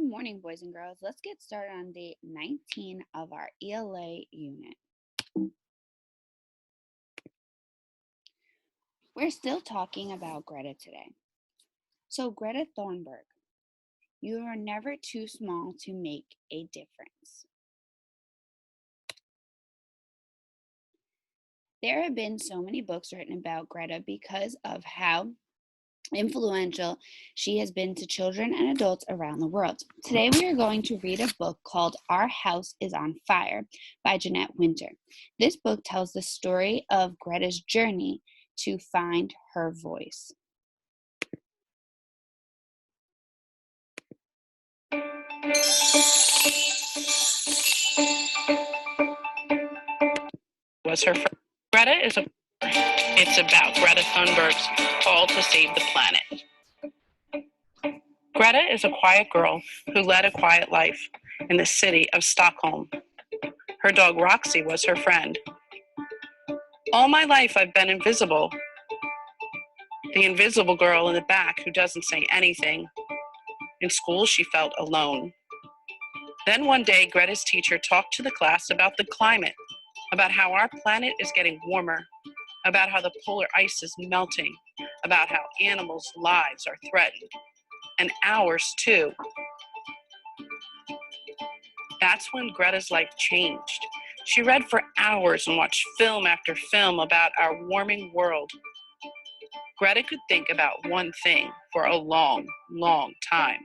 Good morning, boys and girls. Let's get started on day 19 of our ELA unit. We're still talking about Greta today. So, Greta Thunberg, you are never too small to make a difference. There have been so many books written about Greta because of how influential she has been to children and adults around the world. Today we are going to read a book called Our House is on Fire by Jeanette Winter. This book tells the story of Greta's journey to find her voice. Was her friend. Greta is a. It's about Greta Thunberg's call to save the planet. Greta is a quiet girl who led a quiet life in the city of Stockholm. Her dog Roxy was her friend. All my life I've been invisible. The invisible girl in the back who doesn't say anything. In school she felt alone. Then one day Greta's teacher talked to the class about the climate, about how our planet is getting warmer, about how the polar ice is melting, about how animals' lives are threatened, and ours too. That's when Greta's life changed. She read for hours and watched film after film about our warming world. Greta could think about one thing for a long, long time.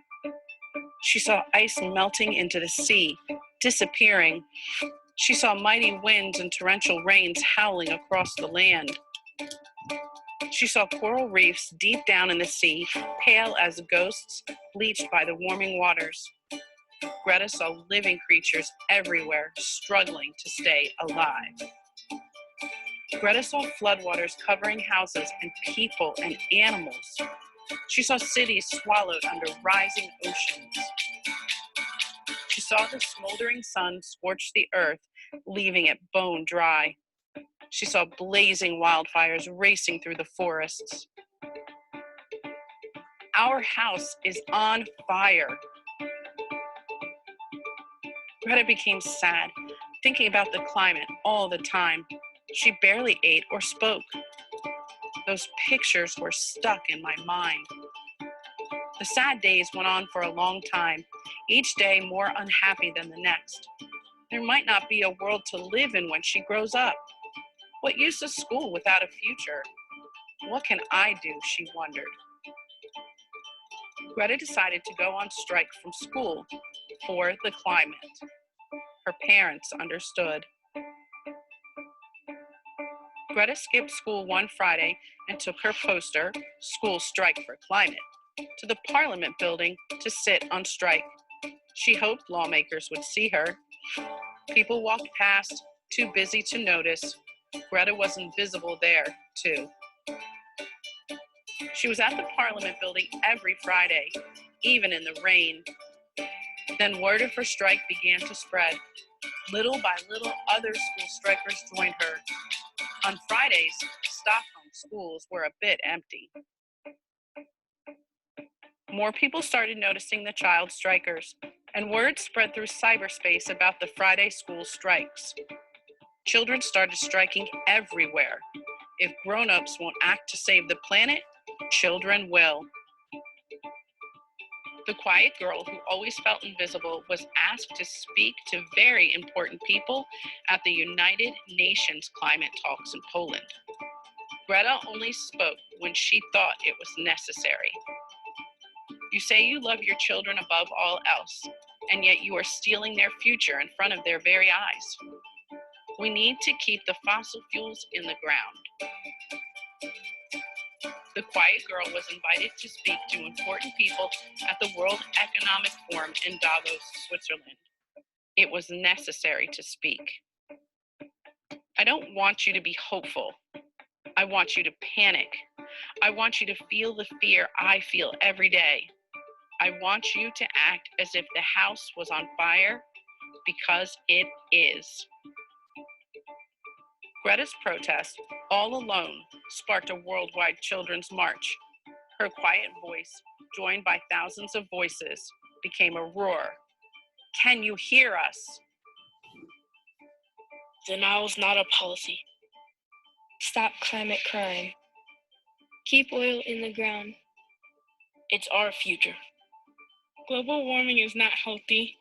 She saw ice melting into the sea, disappearing. She saw mighty winds and torrential rains howling across the land. She saw coral reefs deep down in the sea, pale as ghosts, bleached by the warming waters. Greta saw living creatures everywhere, struggling to stay alive. Greta saw floodwaters covering houses and people and animals. She saw cities swallowed under rising oceans. She saw the smoldering sun scorch the earth, leaving it bone dry. She saw blazing wildfires racing through the forests. Our house is on fire. Greta became sad, thinking about the climate all the time. She barely ate or spoke. Those pictures were stuck in my mind. The sad days went on for a long time, each day more unhappy than the next. There might not be a world to live in when she grows up. What use is school without a future? What can I do, she wondered. Greta decided to go on strike from school for the climate. Her parents understood. Greta skipped school one Friday and took her poster, School Strike for Climate, to the Parliament building to sit on strike. She hoped lawmakers would see her. People walked past, too busy to notice. Greta was invisible there, too. She was at the Parliament building every Friday, even in the rain. Then word of her strike began to spread. Little by little, other school strikers joined her. On Fridays, Stockholm schools were a bit empty. More people started noticing the child strikers, and word spread through cyberspace about the Friday school strikes. Children started striking everywhere. If grown-ups won't act to save the planet, children will. The quiet girl who always felt invisible was asked to speak to very important people at the United Nations climate talks in Poland. Greta only spoke when she thought it was necessary. You say you love your children above all else, and yet you are stealing their future in front of their very eyes. We need to keep the fossil fuels in the ground. The quiet girl was invited to speak to important people at the World Economic Forum in Davos, Switzerland. It was necessary to speak. I don't want you to be hopeful. I want you to panic. I want you to feel the fear I feel every day. I want you to act as if the house was on fire, because it is. Greta's protest, all alone, sparked a worldwide children's march. Her quiet voice, joined by thousands of voices, became a roar. Can you hear us? Denial is not a policy. Stop climate crime. Keep oil in the ground. It's our future. Global warming is not healthy.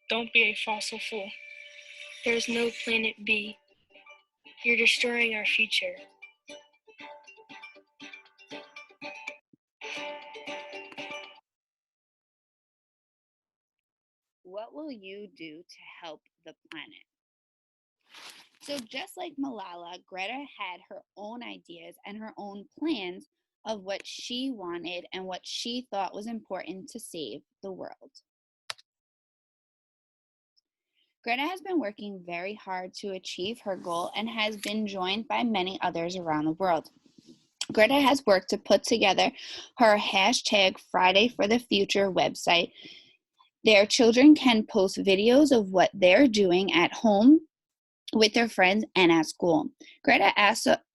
Don't be a fossil fuel. There's no planet B. You're destroying our future. What will you do to help the planet? So just like Malala, Greta had her own ideas and her own plans of what she wanted and what she thought was important to save the world. Greta has been working very hard to achieve her goal and has been joined by many others around the world. Greta has worked to put together her hashtag Friday for the Future website. Their children can post videos of what they're doing at home with their friends and at school. Greta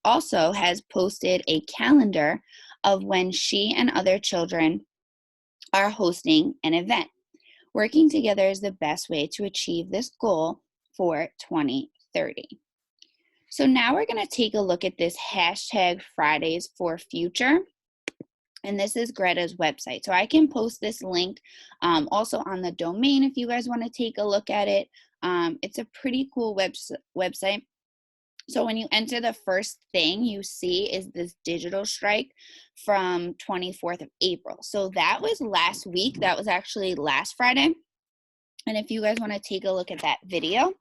also has posted a calendar of when she and other children are hosting an event. Working together is the best way to achieve this goal for 2030. So now we're going to take a look at this hashtag Fridays for Future. And this is Greta's website. So I can post this link also on the domain if you guys want to take a look at it. It's a pretty cool website. So when you enter, the first thing you see is this digital strike from 24th of April. So that was last week. That was actually last Friday. And if you guys want to take a look at that video,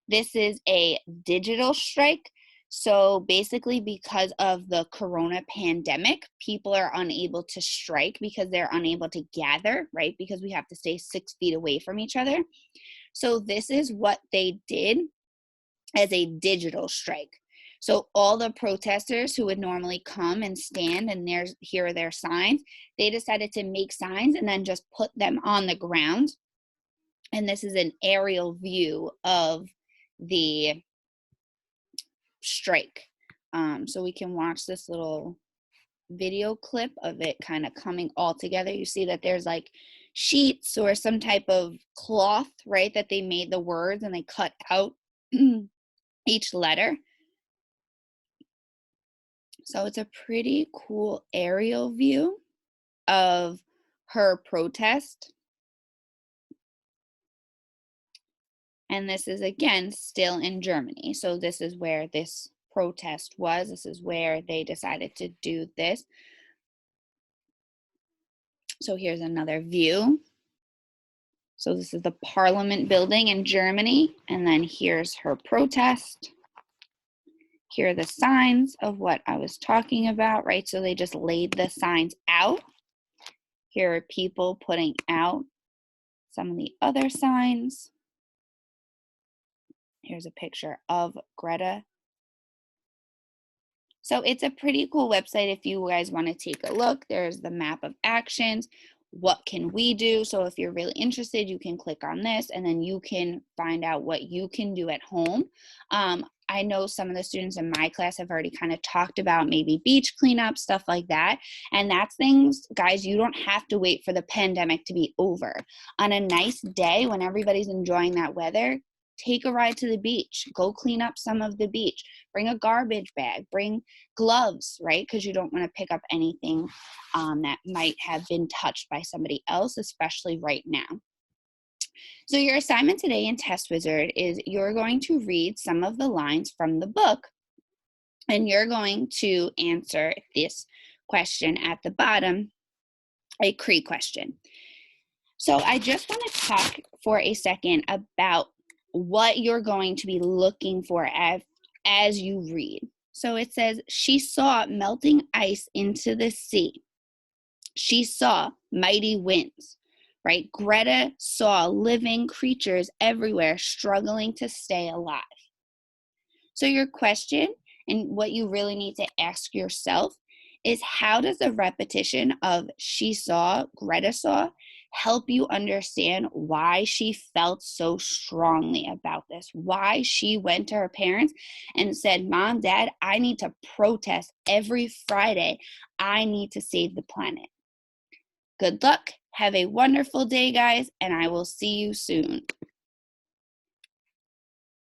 this is a digital strike. So basically, because of the corona pandemic, people are unable to strike because they're unable to gather, right? Because we have to stay 6 feet away from each other. So this is what they did as a digital strike. So all the protesters who would normally come and stand and here are their signs, they decided to make signs and then just put them on the ground. And this is an aerial view of the strike. So we can watch this little video clip of it kind of coming all together. You see that there's like sheets or some type of cloth, right, that they made the words and they cut out each letter. So it's a pretty cool aerial view of her protest. And this is, again, still in Germany. So this is where this protest was. This is where they decided to do this. So here's another view. So this is the Parliament building in Germany. And then here's her protest. Here are the signs of what I was talking about, right? So they just laid the signs out. Here are people putting out some of the other signs. Here's a picture of Greta. So it's a pretty cool website if you guys want to take a look. There's the map of actions. What can we do? So if you're really interested, you can click on this and then you can find out what you can do at home. I know some of the students in my class have already kind of talked about maybe beach cleanup, stuff like that. And that's things, guys, you don't have to wait for the pandemic to be over. On a nice day when everybody's enjoying that weather, take a ride to the beach, go clean up some of the beach, bring a garbage bag, bring gloves, right? Because you don't want to pick up anything that might have been touched by somebody else, especially right now. So your assignment today in Test Wizard is you're going to read some of the lines from the book and you're going to answer this question at the bottom, a Cree question. So I just want to talk for a second about what you're going to be looking for as you read. So it says, she saw melting ice into the sea. She saw mighty winds, right? Greta saw living creatures everywhere struggling to stay alive. So your question and what you really need to ask yourself is, how does the repetition of she saw, Greta saw, help you understand why she felt so strongly about this? Why she went to her parents and said, Mom, Dad, I need to protest every Friday. I need to save the planet. Good luck Have a wonderful day, guys, and I will see you soon.